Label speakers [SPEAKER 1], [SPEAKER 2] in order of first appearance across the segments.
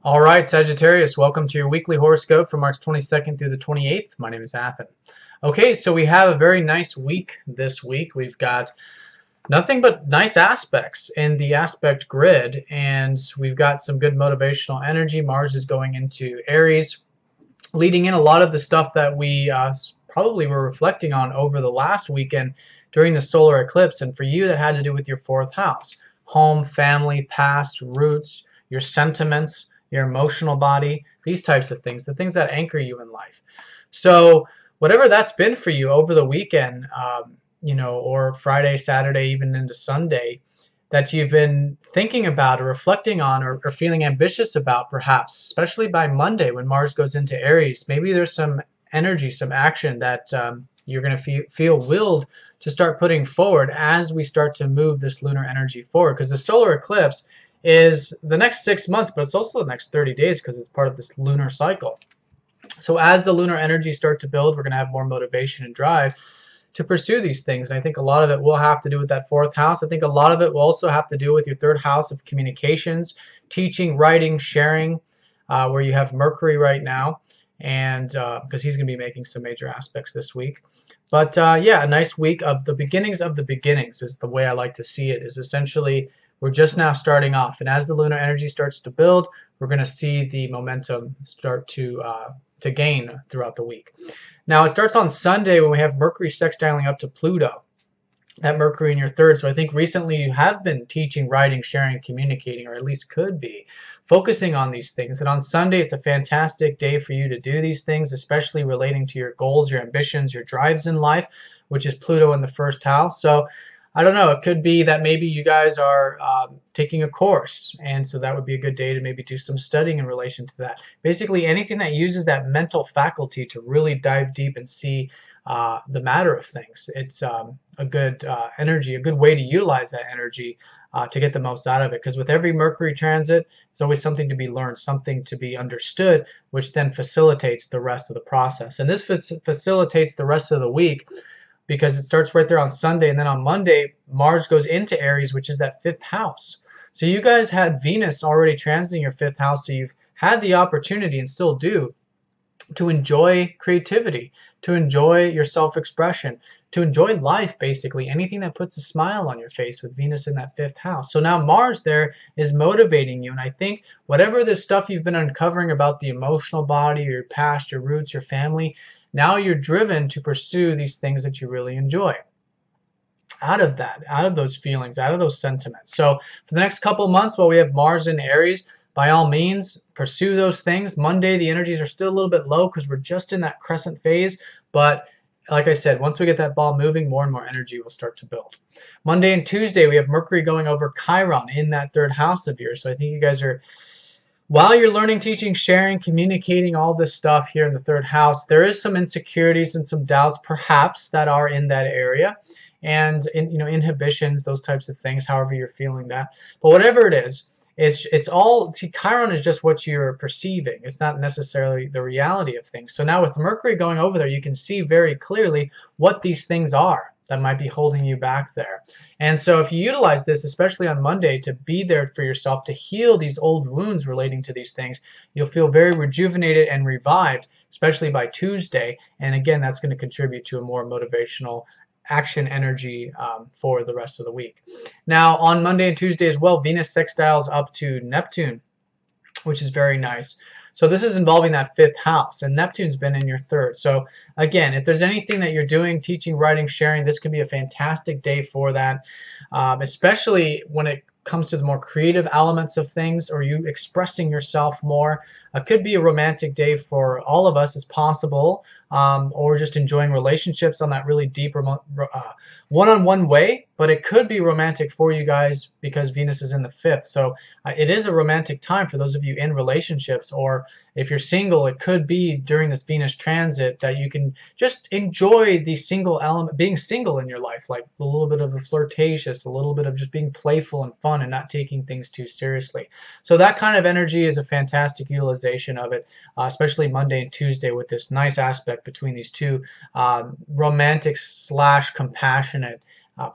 [SPEAKER 1] All right, Sagittarius, welcome to your weekly horoscope from March 22nd through the 28th. My name is Athen. Okay, so we have a very nice week this week. We've got nothing but nice aspects in the aspect grid, and we've got some good motivational energy. Mars is going into Aries, leading in a lot of the stuff that we probably were reflecting on over the last weekend during the solar eclipse. And for you, that had to do with your fourth house: home, family, past, roots, your sentiments, your emotional body, these types of things, the things that anchor you in life. So whatever that's been for you over the weekend, or Friday, Saturday, even into Sunday, that you've been thinking about or reflecting on or feeling ambitious about, perhaps, especially by Monday when Mars goes into Aries, maybe there's some energy, some action that you're going to feel willed to start putting forward as we start to move this lunar energy forward. Because the solar eclipse is the next 6 months, but it's also the next 30 days because it's part of this lunar cycle. So as the lunar energy start to build, we're going to have more motivation and drive to pursue these things. And I think a lot of it will have to do with that fourth house. I think a lot of it will also have to do with your third house of communications, teaching, writing, sharing, where you have Mercury right now, and because he's going to be making some major aspects this week. But yeah, a nice week of the beginnings is the way I like to see it, is essentially we're just now starting off. And as the lunar energy starts to build, we're going to see the momentum start to gain throughout the week. Now, it starts on Sunday when we have Mercury sextiling up to Pluto, that Mercury in your third. So I think recently you have been teaching, writing, sharing, communicating, or at least could be focusing on these things. And on Sunday, it's a fantastic day for you to do these things, especially relating to your goals, your ambitions, your drives in life, which is Pluto in the first house. So I don't know, it could be that maybe you guys are taking a course, and so that would be a good day to maybe do some studying in relation to that. Basically anything that uses that mental faculty to really dive deep and see the matter of things. It's a good energy, a good way to utilize that energy to get the most out of it. Because with every Mercury transit, it's always something to be learned, something to be understood, which then facilitates the rest of the process. And this facilitates the rest of the week, because it starts right there on Sunday, and then on Monday, Mars goes into Aries, which is that fifth house. So you guys had Venus already transiting your fifth house, so you've had the opportunity, and still do, to enjoy creativity, to enjoy your self-expression, to enjoy life, basically, anything that puts a smile on your face with Venus in that fifth house. So now Mars there is motivating you, and I think whatever this stuff you've been uncovering about the emotional body, your past, your roots, your family, now you're driven to pursue these things that you really enjoy. Out of that, out of those feelings, out of those sentiments. So for the next couple months, while we have Mars in Aries, by all means, pursue those things. Monday, the energies are still a little bit low because we're just in that crescent phase. But like I said, once we get that ball moving, more and more energy will start to build. Monday and Tuesday, we have Mercury going over Chiron in that third house of yours. So I think you guys are, while you're learning, teaching, sharing, communicating, all this stuff here in the third house, there is some insecurities and some doubts perhaps that are in that area, and inhibitions, those types of things, however you're feeling that. But whatever it is, it's all, see, Chiron is just what you're perceiving. It's not necessarily the reality of things. So now with Mercury going over there, you can see very clearly what these things are that might be holding you back there. And so if you utilize this, especially on Monday, to be there for yourself, to heal these old wounds relating to these things, you'll feel very rejuvenated and revived, especially by Tuesday. And again, that's going to contribute to a more motivational action energy for the rest of the week. Now on Monday and Tuesday as well, Venus sextiles up to Neptune, which is very nice. So this is involving that fifth house, and Neptune's been in your third. So again, if there's anything that you're doing, teaching, writing, sharing, this could be a fantastic day for that, especially when it comes to the more creative elements of things, or you expressing yourself more. It could be a romantic day for all of us as possible, or just enjoying relationships on that really deep one-on-one way. But it could be romantic for you guys because Venus is in the fifth. So it is a romantic time for those of you in relationships, or if you're single, it could be during this Venus transit that you can just enjoy the single element, being single in your life, like a little bit of the flirtatious, a little bit of just being playful and fun and not taking things too seriously. So that kind of energy is a fantastic utilization of it, especially Monday and Tuesday, with this nice aspect between these two romantic / compassionate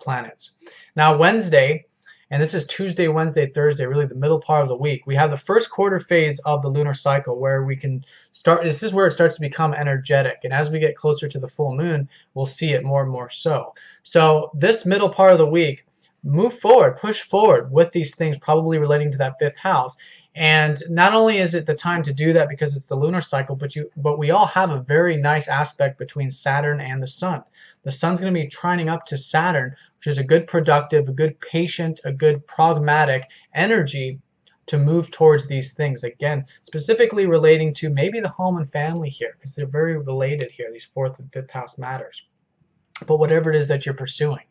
[SPEAKER 1] planets. Now Wednesday, and this is Tuesday, Wednesday, Thursday, really the middle part of the week. We have the first quarter phase of the lunar cycle where we can start, this is where it starts to become energetic, and as we get closer to the full moon, we'll see it more and more so. So this middle part of the week, move forward, push forward with these things probably relating to that 5th house. And not only is it the time to do that because it's the lunar cycle, but we all have a very nice aspect between Saturn and the Sun. The Sun's going to be trining up to Saturn, which is a good productive, a good patient, a good pragmatic energy to move towards these things. Again, specifically relating to maybe the home and family here, because they're very related here, these 4th and 5th house matters. But whatever it is that you're pursuing.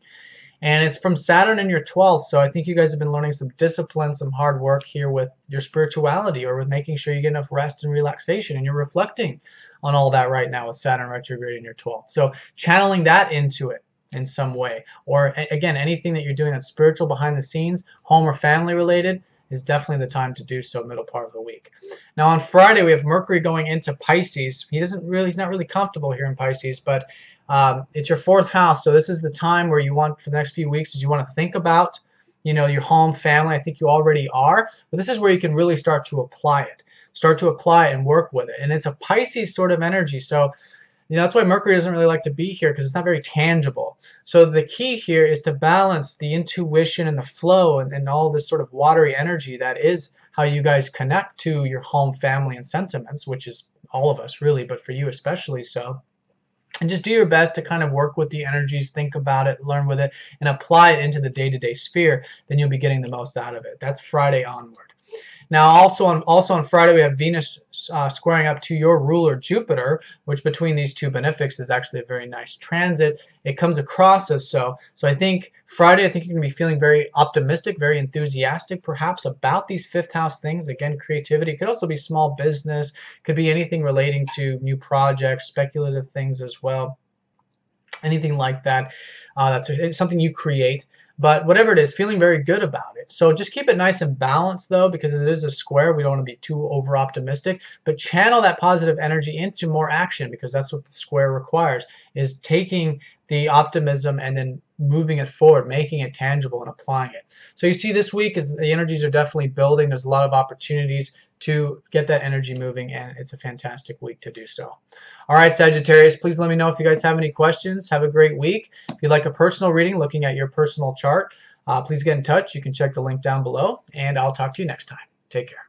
[SPEAKER 1] And it's from Saturn in your 12th, so I think you guys have been learning some discipline, some hard work here with your spirituality, or with making sure you get enough rest and relaxation, and you're reflecting on all that right now with Saturn retrograde in your 12th. So channeling that into it in some way, or again, anything that you're doing that's spiritual behind the scenes, home or family related, is definitely the time to do so, middle part of the week. Now on Friday, we have Mercury going into Pisces. He's not really comfortable here in Pisces, but it's your 4th house, so this is the time where you want, for the next few weeks, is you want to think about, your home, family. I think you already are, but this is where you can really start to apply it. Start to apply it and work with it. And it's a Pisces sort of energy, so that's why Mercury doesn't really like to be here, because it's not very tangible. So the key here is to balance the intuition and the flow and all this sort of watery energy that is how you guys connect to your home, family, and sentiments, which is all of us really, but for you especially so. And just do your best to kind of work with the energies, think about it, learn with it, and apply it into the day-to-day sphere. Then you'll be getting the most out of it. That's Friday onward. Now, also on Friday, we have Venus squaring up to your ruler, Jupiter, which between these two benefics is actually a very nice transit. It comes across as so. So I think Friday, you're going to be feeling very optimistic, very enthusiastic, perhaps, about these 5th house things. Again, creativity. It could also be small business. Could be anything relating to new projects, speculative things as well. Anything like that. That's something you create. But whatever it is, feeling very good about it. So just keep it nice and balanced, though, because it is a square. We don't want to be too over-optimistic. But channel that positive energy into more action, because that's what the square requires, is taking the optimism and then moving it forward, making it tangible and applying it. So you see this week is the energies are definitely building. There's a lot of opportunities to get that energy moving, and it's a fantastic week to do so. All right, Sagittarius, please let me know if you guys have any questions. Have a great week. If you'd like a personal reading looking at your personal chart, please get in touch. You can check the link down below, and I'll talk to you next time. Take care.